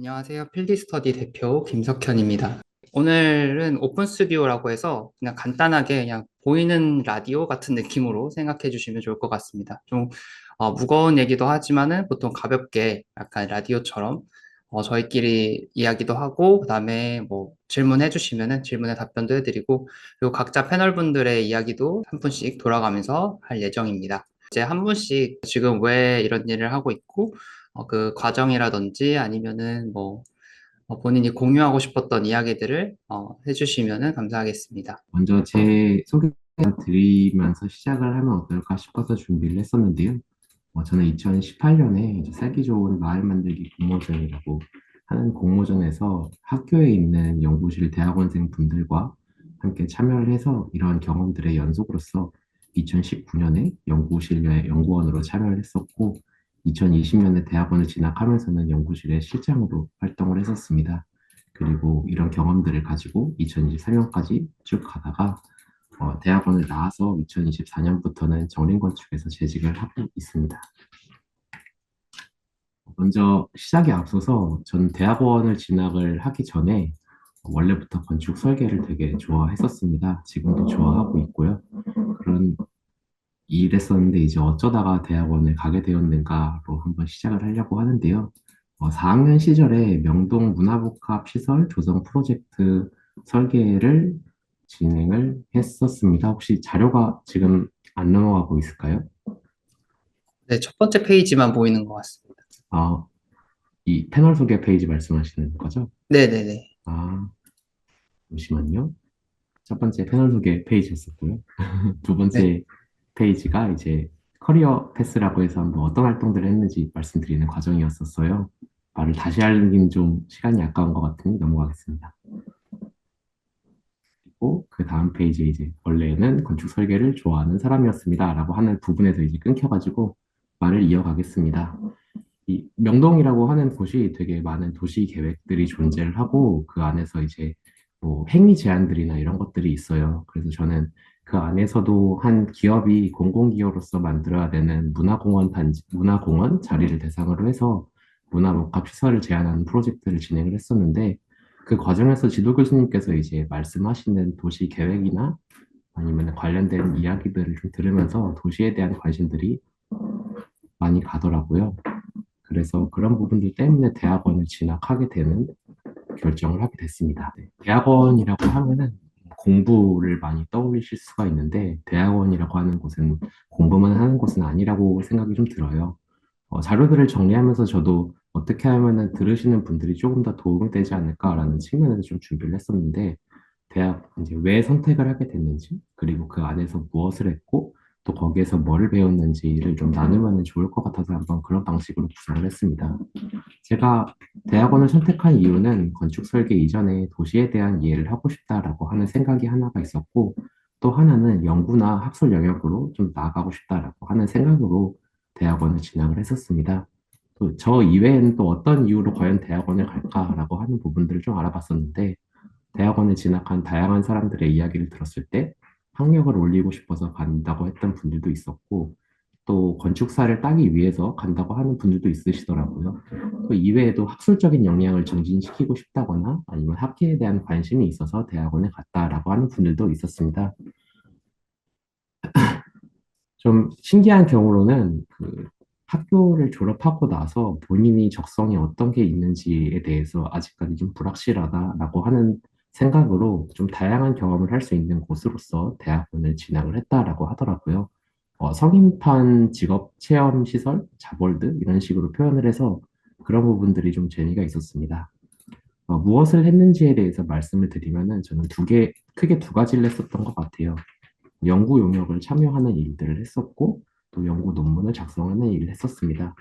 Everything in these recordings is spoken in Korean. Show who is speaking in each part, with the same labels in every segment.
Speaker 1: 안녕하세요. 필드스터디 대표 김석현입니다. 오늘은 오픈 스튜디오라고 해서 그냥 간단하게 그냥 보이는 라디오 같은 느낌으로 생각해 주시면 좋을 것 같습니다. 좀 무거운 얘기도 하지만은 보통 가볍게 약간 라디오처럼 저희끼리 이야기도 하고 그다음에 뭐 질문해 주시면은 질문에 답변도 해드리고 그리고 각자 패널분들의 이야기도 한 분씩 돌아가면서 할 예정입니다. 이제 한 분씩 지금 왜 이런 일을 하고 있고 그 과정이라든지 아니면은 뭐 본인이 공유하고 싶었던 이야기들을 해주시면 감사하겠습니다.
Speaker 2: 먼저 제 소개 드리면서 시작을 하면 어떨까 싶어서 준비를 했었는데요. 저는 2018년에 살기 좋은 마을 만들기 공모전이라고 하는 공모전에서 학교에 있는 연구실 대학원생 분들과 함께 참여를 해서 이러한 경험들의 연속으로서 2019년에 연구실의 연구원으로 참여를 했었고, 2020년에 대학원을 진학하면서는 연구실의 실장으로 활동을 했었습니다. 그리고 이런 경험들을 가지고 2023년까지 쭉 가다가 대학원을 나와서 2024년부터는 정린건축에서 재직을 하고 있습니다. 먼저 시작에 앞서서 전 대학원을 진학을 하기 전에 원래부터 건축 설계를 되게 좋아했었습니다. 지금도 좋아하고 있고요. 그런 일했었는데 이제 어쩌다가 대학원을 가게 되었는가로 한번 시작을 하려고 하는데요. 4학년 시절에 명동 문화복합 시설 조성 프로젝트 설계를 진행을 했었습니다. 혹시 자료가 지금 안 넘어가고 있을까요?
Speaker 1: 네, 첫 번째 페이지만 보이는 것 같습니다.
Speaker 2: 아, 이 패널 소개 페이지 말씀하시는 거죠?
Speaker 1: 네네네.
Speaker 2: 아, 잠시만요. 첫 번째 패널 소개 페이지였었고요. 두
Speaker 1: 네.
Speaker 2: 번째 페이지가 이제 커리어 패스라고 해서 한번 어떤 활동들을 했는지 말씀드리는 과정이었었어요. 말을 다시 하긴 좀 시간이 아까운 것 같으니 넘어가겠습니다. 그리고 그 다음 페이지에 이제 원래는 건축 설계를 좋아하는 사람이었습니다. 라고 하는 부분에서 이제 끊겨가지고 말을 이어가겠습니다. 이 명동이라고 하는 곳이 되게 많은 도시 계획들이 존재를 하고 그 안에서 이제 뭐 행위 제한들이나 이런 것들이 있어요. 그래서 저는 그 안에서도 한 기업이 공공기업으로서 만들어야 되는 문화공원 자리를 대상으로 해서 문화복합 시설을 제안하는 프로젝트를 진행을 했었는데 그 과정에서 지도 교수님께서 이제 말씀하시는 도시 계획이나 아니면 관련된 이야기들을 좀 들으면서 도시에 대한 관심들이 많이 가더라고요. 그래서 그런 부분들 때문에 대학원을 진학하게 되는 결정을 하게 됐습니다. 네, 대학원이라고 하면은 공부를 많이 떠올리실 수가 있는데 대학원이라고 하는 곳은 공부만 하는 곳은 아니라고 생각이 좀 들어요. 자료들을 정리하면서 저도 어떻게 하면은 들으시는 분들이 조금 더 도움이 되지 않을까라는 측면에서 좀 준비를 했었는데 대학 이제 왜 선택을 하게 됐는지 그리고 그 안에서 무엇을 했고 또 거기에서 뭐를 배웠는지를 좀 나누면 좋을 것 같아서 한번 그런 방식으로 구성을 했습니다. 제가 대학원을 선택한 이유는 건축 설계 이전에 도시에 대한 이해를 하고 싶다라고 하는 생각이 하나가 있었고, 또 하나는 연구나 학술 영역으로 좀 나아가고 싶다라고 하는 생각으로 대학원을 진학을 했었습니다. 또 저 이외에는 또 어떤 이유로 과연 대학원을 갈까라고 하는 부분들을 좀 알아봤었는데, 대학원에 진학한 다양한 사람들의 이야기를 들었을 때 학력을 올리고 싶어서 간다고 했던 분들도 있었고, 또 건축사를 따기 위해서 간다고 하는 분들도 있으시더라고요. 또 이외에도 학술적인 역량을 증진시키고 싶다거나 아니면 학기에 대한 관심이 있어서 대학원에 갔다라고 하는 분들도 있었습니다. 좀 신기한 경우로는 그 학교를 졸업하고 나서 본인이 적성에 어떤 게 있는지에 대해서 아직까지 좀 불확실하다라고 하는 생각으로 좀 다양한 경험을 할 수 있는 곳으로서 대학원을 진학을 했다라고 하더라고요. 성인판 직업 체험 시설, 자볼드 이런 식으로 표현을 해서 그런 부분들이 좀 재미가 있었습니다. 무엇을 했는지에 대해서 말씀을 드리면은 저는 크게 두 가지를 했었던 것 같아요. 연구 용역을 참여하는 일들을 했었고, 또 연구 논문을 작성하는 일을 했었습니다.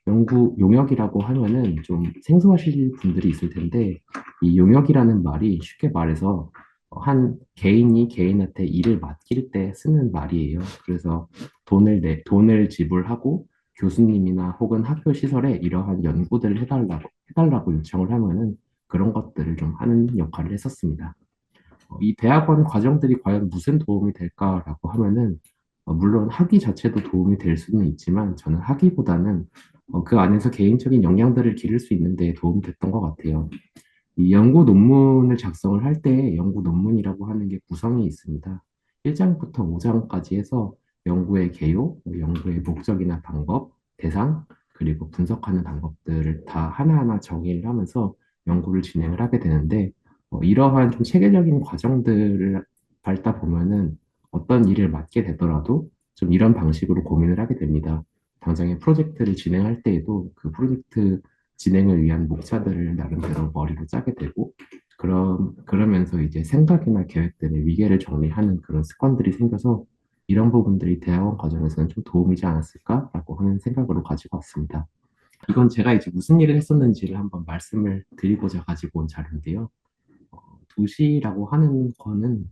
Speaker 2: 연구 용역이라고 하면은 좀 생소하실 분들이 있을 텐데, 이 용역이라는 말이 쉽게 말해서 한 개인이 개인한테 일을 맡길 때 쓰는 말이에요. 그래서 돈을 지불하고 교수님이나 혹은 학교 시설에 이러한 연구들을 해달라고 요청을 하면은 그런 것들을 좀 하는 역할을 했었습니다. 이 대학원 과정들이 과연 무슨 도움이 될까라고 하면은 물론 학위 자체도 도움이 될 수는 있지만 저는 학위보다는 그 안에서 개인적인 역량들을 기를 수 있는데 도움이 됐던 것 같아요. 이 연구 논문을 작성을 할 때 연구 논문이라고 하는 게 구성이 있습니다. 1장부터 5장까지 해서 연구의 개요, 연구의 목적이나 방법, 대상, 그리고 분석하는 방법들을 다 하나하나 정의를 하면서 연구를 진행을 하게 되는데, 이러한 좀 체계적인 과정들을 밟다 보면은 어떤 일을 맡게 되더라도 좀 이런 방식으로 고민을 하게 됩니다. 당장의 프로젝트를 진행할 때에도 그 프로젝트 진행을 위한 목차들을 나름대로 머리로 짜게 되고, 그러면서 이제 생각이나 계획들의 위계를 정리하는 그런 습관들이 생겨서 이런 부분들이 대학원 과정에서는 좀 도움이지 않았을까라고 하는 생각으로 가지고 왔습니다. 이건 제가 이제 무슨 일을 했었는지를 한번 말씀을 드리고자 가지고 온 자료인데요. 어, 도시라고 하는 거는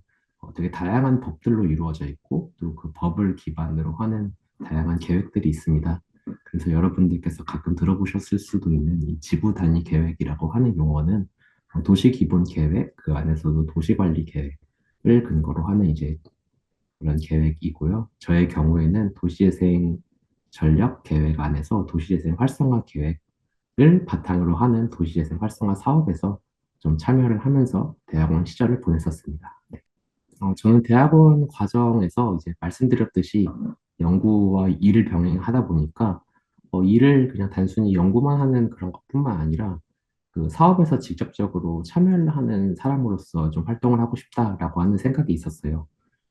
Speaker 2: 되게 다양한 법들로 이루어져 있고 또 그 법을 기반으로 하는 다양한 계획들이 있습니다. 그래서 여러분들께서 가끔 들어보셨을 수도 있는 이 지구 단위 계획이라고 하는 용어는 도시 기본 계획, 그 안에서도 도시 관리 계획을 근거로 하는 이제 그런 계획이고요. 저의 경우에는 도시재생 전략 계획 안에서 도시재생 활성화 계획을 바탕으로 하는 도시재생 활성화 사업에서 좀 참여를 하면서 대학원 시절을 보냈었습니다. 네. 저는 대학원 과정에서 이제 말씀드렸듯이 연구와 일을 병행하다 보니까 일을 그냥 단순히 연구만 하는 그런 것뿐만 아니라 그 사업에서 직접적으로 참여를 하는 사람으로서 좀 활동을 하고 싶다라고 하는 생각이 있었어요.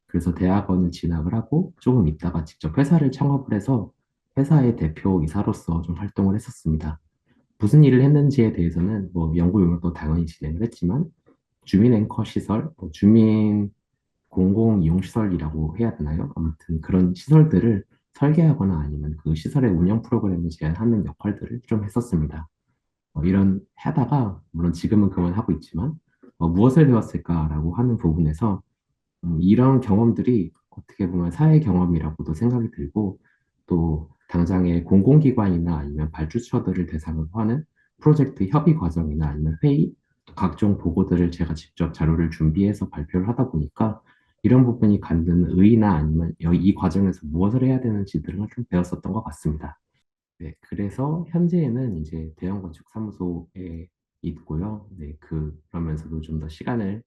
Speaker 2: 그래서 대학원을 진학을 하고 조금 있다가 직접 회사를 창업을 해서 회사의 대표이사로서 좀 활동을 했었습니다. 무슨 일을 했는지에 대해서는 뭐 연구 용역도 당연히 진행을 했지만 주민 앵커 시설, 뭐 주민 공공이용시설이라고 해야 되나요? 아무튼 그런 시설들을 설계하거나 아니면 그 시설의 운영 프로그램을 제안하는 역할들을 좀 했었습니다. 이런 하다가 물론 지금은 그만하고 있지만 무엇을 배웠을까라고 하는 부분에서 이런 경험들이 어떻게 보면 사회 경험이라고도 생각이 들고 또 당장의 공공기관이나 아니면 발주처들을 대상으로 하는 프로젝트 협의 과정이나 아니면 회의, 또 각종 보고들을 제가 직접 자료를 준비해서 발표를 하다 보니까 이런 부분이 갖는 의의나 아니면 이 과정에서 무엇을 해야 되는지 등을 좀 배웠었던 것 같습니다. 네, 그래서 현재는 이제 대형 건축 사무소에 있고요. 네, 그러면서도 좀 더 시간을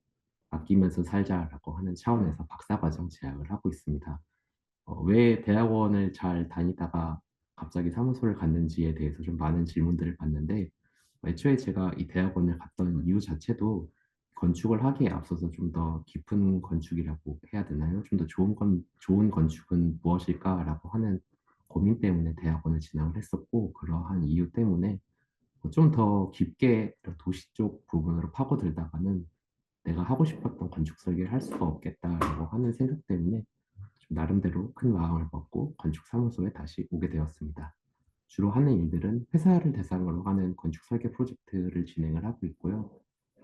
Speaker 2: 아끼면서 살자라고 하는 차원에서 박사과정 재학을 하고 있습니다. 왜 대학원을 잘 다니다가 갑자기 사무소를 갔는지에 대해서 좀 많은 질문들을 받는데, 애초에 제가 이 대학원을 갔던 이유 자체도 건축을 하기에 앞서서 좀 더 깊은 건축이라고 해야 되나요? 좀 더 좋은 건축은 무엇일까라고 하는 고민 때문에 대학원을 진학을 했었고, 그러한 이유 때문에 좀 더 깊게 도시 쪽 부분으로 파고들다가는 내가 하고 싶었던 건축 설계를 할 수가 없겠다라고 하는 생각 때문에 좀 나름대로 큰 마음을 먹고 건축 사무소에 다시 오게 되었습니다. 주로 하는 일들은 회사를 대상으로 하는 건축 설계 프로젝트를 진행을 하고 있고요.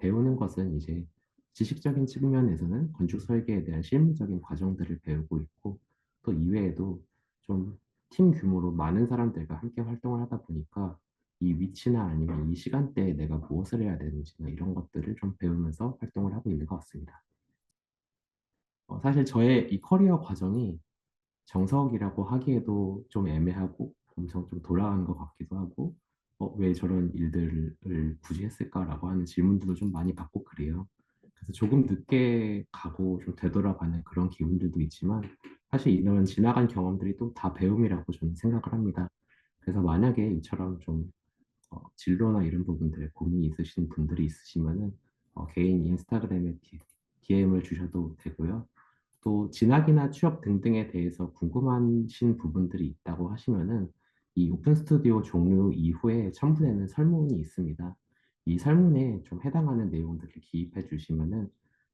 Speaker 2: 배우는 것은 이제 지식적인 측면에서는 건축 설계에 대한 실무적인 과정들을 배우고 있고 또 이외에도 좀 팀 규모로 많은 사람들과 함께 활동을 하다 보니까 이 위치나 아니면 이 시간대에 내가 무엇을 해야 되는지나 이런 것들을 좀 배우면서 활동을 하고 있는 것 같습니다. 사실 저의 이 커리어 과정이 정석이라고 하기에도 좀 애매하고 엄청 좀 돌아간 것 같기도 하고 왜 저런 일들을 굳이 했을까라고 하는 질문들도 좀 많이 받고 그래요. 그래서 조금 늦게 가고 좀 되돌아가는 그런 기분들도 있지만 사실 이런 지나간 경험들이 또 다 배움이라고 저는 생각을 합니다. 그래서 만약에 이처럼 좀 진로나 이런 부분들에 고민이 있으신 분들이 있으시면은 개인 인스타그램에 DM을 주셔도 되고요. 또 진학이나 취업 등등에 대해서 궁금하신 부분들이 있다고 하시면은 이 오픈 스튜디오 종료 이후에 첨부되는 설문이 있습니다. 이 설문에 좀 해당하는 내용들을 기입해 주시면은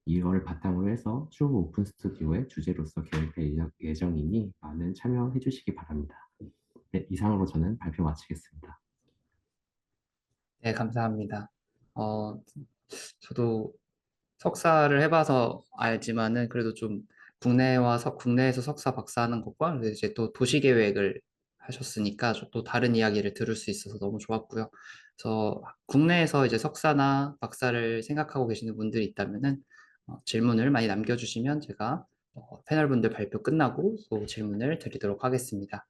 Speaker 2: 이걸 바탕으로 해서 추후 오픈 스튜디오의 주제로서 계획될 예정이니 많은 참여해 주시기 바랍니다. 네, 이상으로 저는 발표 마치겠습니다.
Speaker 1: 네, 감사합니다. 어, 저도 석사를 해봐서 알지만은 그래도 좀 국내에서 석사 박사하는 것과 그리고 이제 또 도시 계획을 하셨으니까 또 다른 이야기를 들을 수 있어서 너무 좋았고요. 그래서 국내에서 이제 석사나 박사를 생각하고 계시는 분들이 있다면은 질문을 많이 남겨주시면 제가 패널분들 발표 끝나고 또 질문을 드리도록 하겠습니다.